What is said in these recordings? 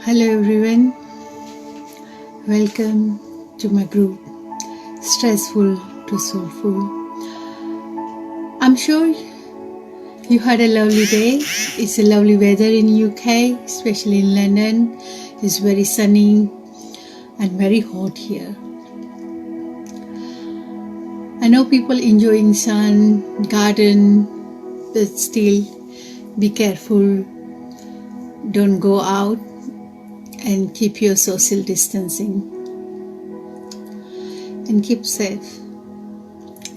Hello everyone, welcome to my group Stressful to Soulful. I'm sure you had a lovely day. It's a lovely weather in UK, especially in London. It's very sunny and very hot here. I know people enjoying sun, garden, but still be careful. Don't go out and keep your social distancing and keep safe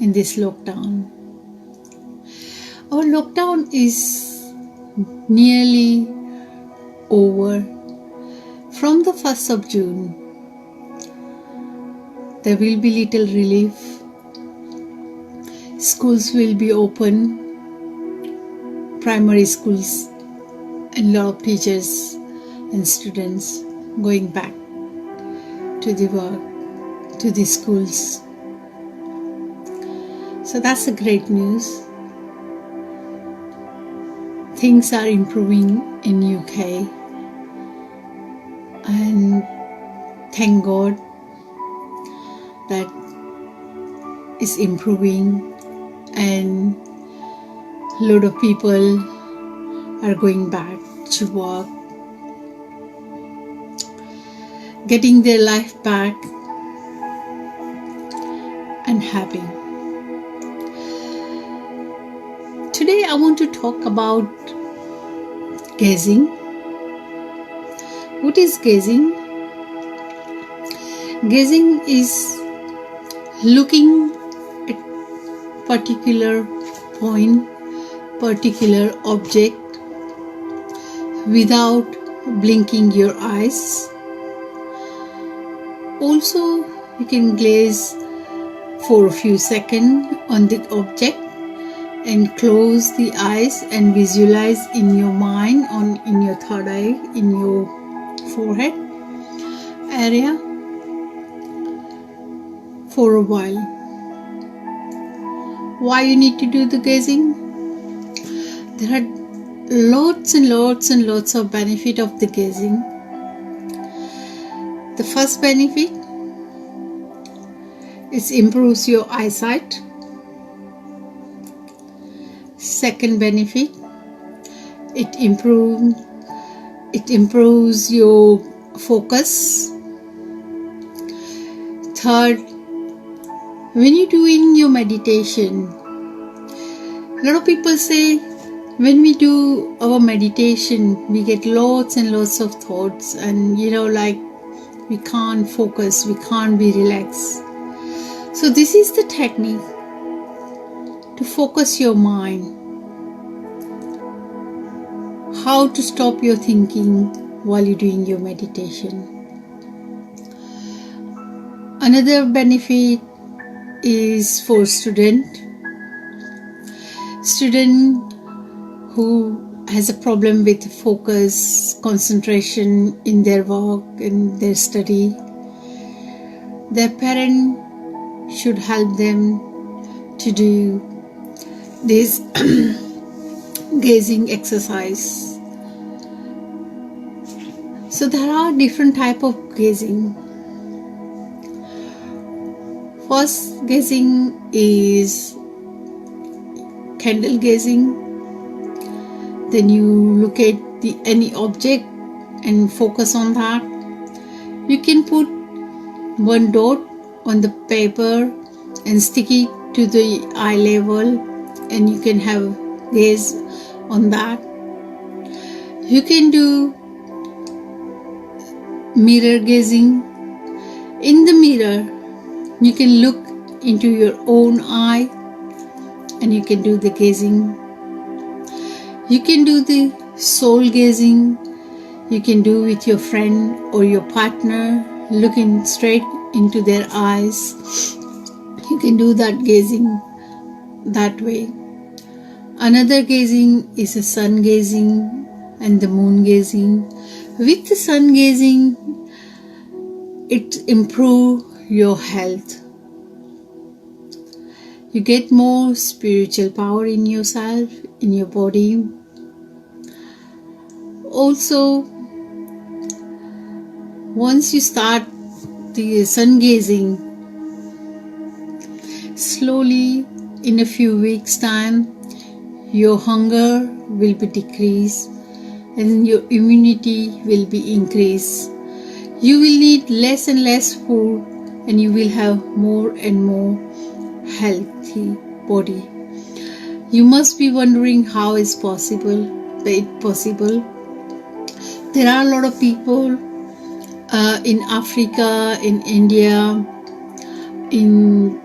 in this lockdown. Our lockdown is nearly over. From the 1st of June, there will be little relief. Schools will be open, primary schools, and a lot of teachers and students going back to the work, to the schools. So that's a great news. Things are improving in UK, and thank God that it's improving, and a lot of people are going back to work, getting their life back and happy. Today I want to talk about gazing. What is gazing? Gazing is looking at particular point, particular object without blinking your eyes. Also, you can gaze for a few seconds on the object and close the eyes and visualize in your mind, in your third eye, in your forehead area for a while. Why you need to do the gazing? There are lots and lots and lots of benefit of the gazing. The first benefit is improves your eyesight. Second benefit, it improves your focus. Third, when you're doing your meditation, a lot of people say when we do our meditation, we get lots and lots of thoughts, and we can't focus, we can't be relaxed. So this is the technique to focus your mind. How to stop your thinking while you're doing your meditation. Another benefit is for student who has a problem with focus, concentration in their work and their study. Their parent should help them to do this gazing exercise. So there are different types of gazing. First gazing is candle gazing. Then you look at any object and focus on that. You can put one dot on the paper and stick it to the eye level, and you can have gaze on that. You can do mirror gazing. In the mirror, you can look into your own eye and you can do the gazing. You can do the soul gazing. You can do with your friend or your partner, looking straight into their eyes. You can do that gazing that way. Another gazing is a sun gazing and the moon gazing. With the sun gazing, it improves your health. You get more spiritual power in yourself, in your body. Also, Once you start the sun gazing, slowly in a few weeks' time, your hunger will be decreased and your immunity will be increased. You will need less and less food and you will have more and more healthy body. You must be wondering how it's possible. There are a lot of people in Africa, in India, in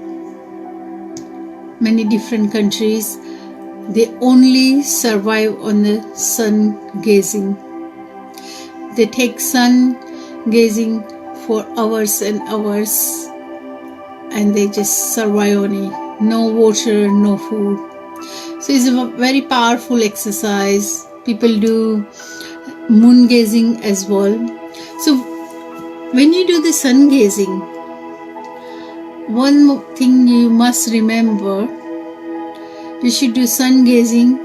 many different countries. They only survive on the sun gazing. They take sun gazing for hours and hours and they just survive on it. No water, no food. So it's a very powerful exercise. People do moon gazing as well. So when you do the sun gazing, one more thing you must remember, you should do sun gazing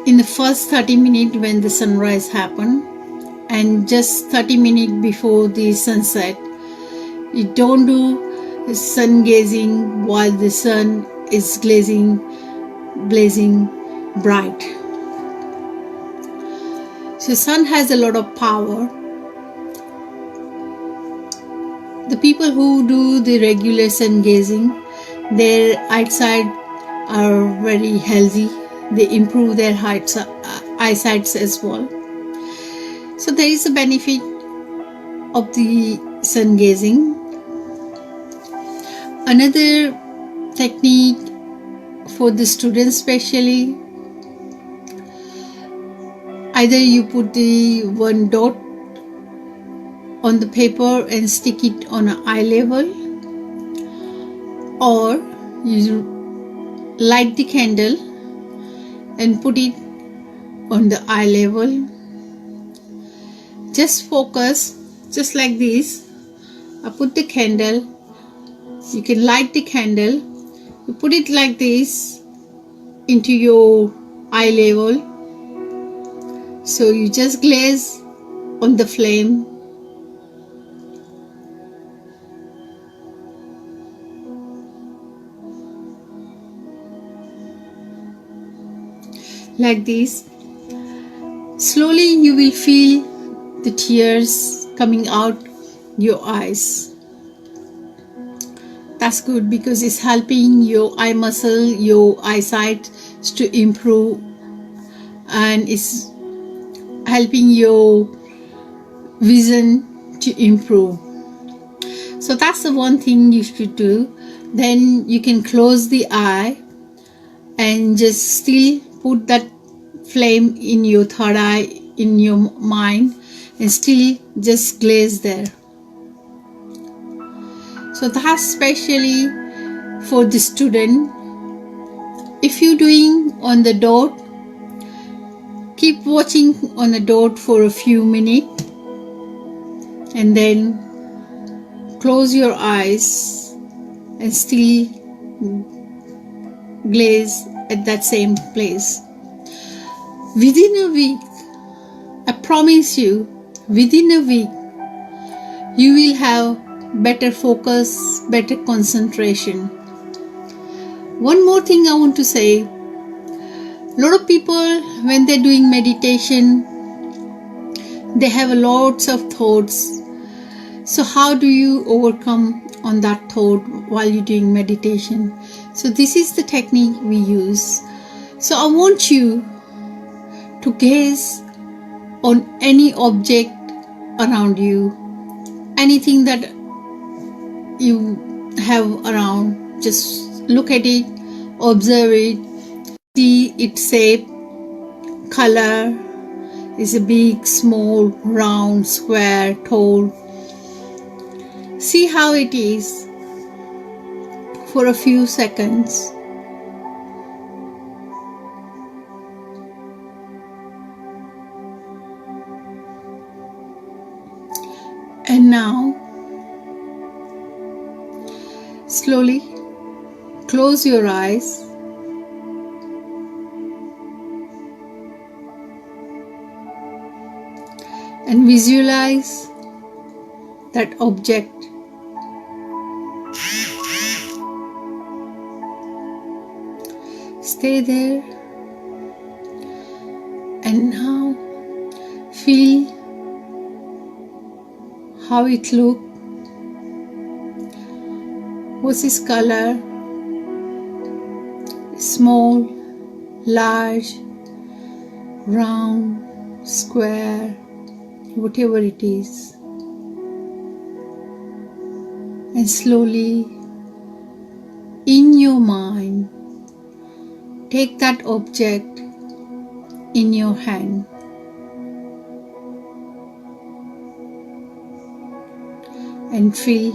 in the first 30 minutes when the sunrise happen and just 30 minutes before the sunset. You don't do sun gazing while the sun is blazing bright. So sun has a lot of power. The people who do the regular sun gazing, their eyesight are very healthy. They improve their eyesight as well. So there is a benefit of the sun gazing. Another technique for the students especially, either you put the one dot on the paper and stick it on an eye level, or you light the candle and put it on the eye level. Just focus, just like this. I put the candle, you can light the candle, you put it like this into your eye level. So you just glaze on the flame. Like this. Slowly you will feel the tears coming out your eyes. That's good because it's helping your eye muscle, your eyesight to improve, and it's helping your vision to improve. So that's the one thing you should do. Then you can close the eye and just still put that flame in your third eye, in your mind, and still just glaze there. So that's especially for the student. If you're doing on the dot, keep watching on the dot for a few minutes and then close your eyes and still glaze at that same place. Within a week, I promise you, within a week, you will have better focus, better concentration. One more thing I want to say, a lot of people, when they're doing meditation, they have lots of thoughts. So how do you overcome on that thought while you're doing meditation? So this is the technique we use. So I want you to gaze on any object around you, anything that you have around, just look at it, observe it, see its shape, color, is a big, small, round, square, tall. See how it is for a few seconds. And now, slowly close your eyes and visualize that object. Stay there and now feel how it looks. What's its color? Small, large, round, square, whatever it is. And slowly, in your mind, take that object in your hand. And feel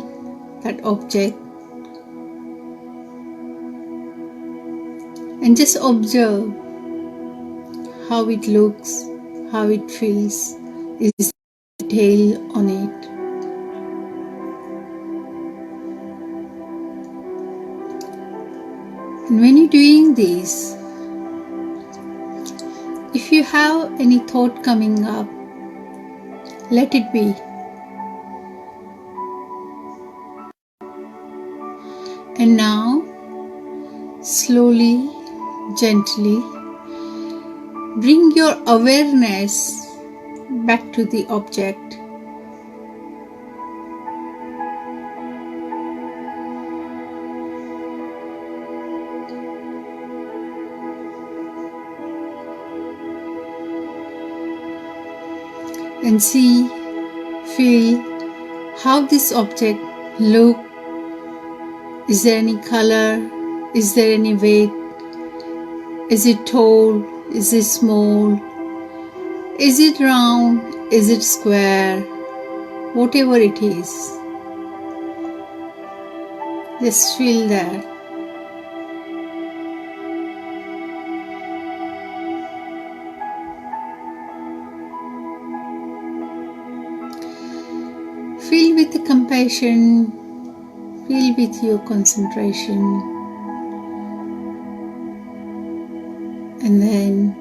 that object. And just observe how it looks, how it feels, is detail on it. And when you're doing this, if you have any thought coming up, let it be. And now, slowly, gently, bring your awareness back to the object. And see, feel how this object looks. Is there any color? Is there any weight? Is it tall? Is it small? Is it round? Is it square? Whatever it is, just feel that. Feel with the compassion, feel with your concentration, and then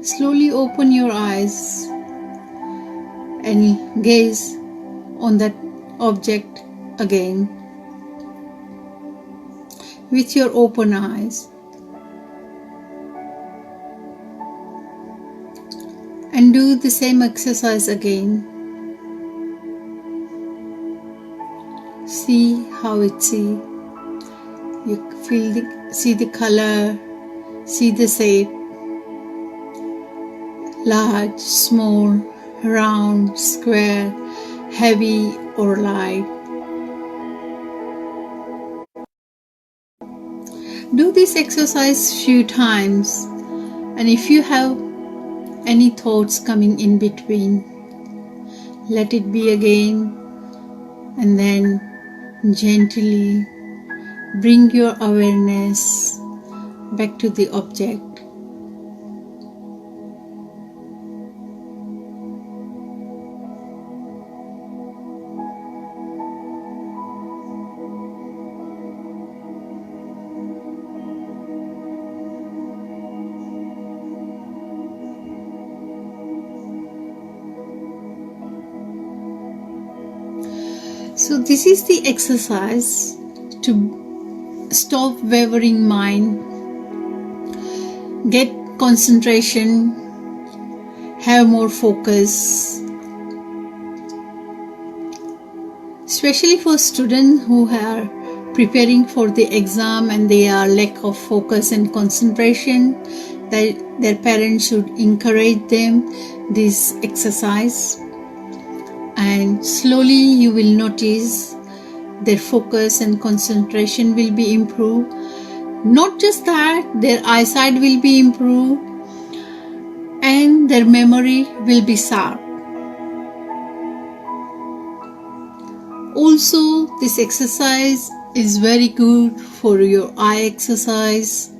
slowly open your eyes and gaze on that object again with your open eyes. And do the same exercise again. See how it see. You see the color, see the shape. Large, small, round, square, heavy or light. Do this exercise few times, and if you have any thoughts coming in between, let it be again, and then gently bring your awareness back to the object. So this is the exercise to stop wavering mind, get concentration, have more focus. Especially for students who are preparing for the exam and they are lack of focus and concentration, their parents should encourage them this exercise. And slowly you will notice their focus and concentration will be improved. Not just that, their eyesight will be improved and their memory will be sharp. Also, this exercise is very good for your eye exercise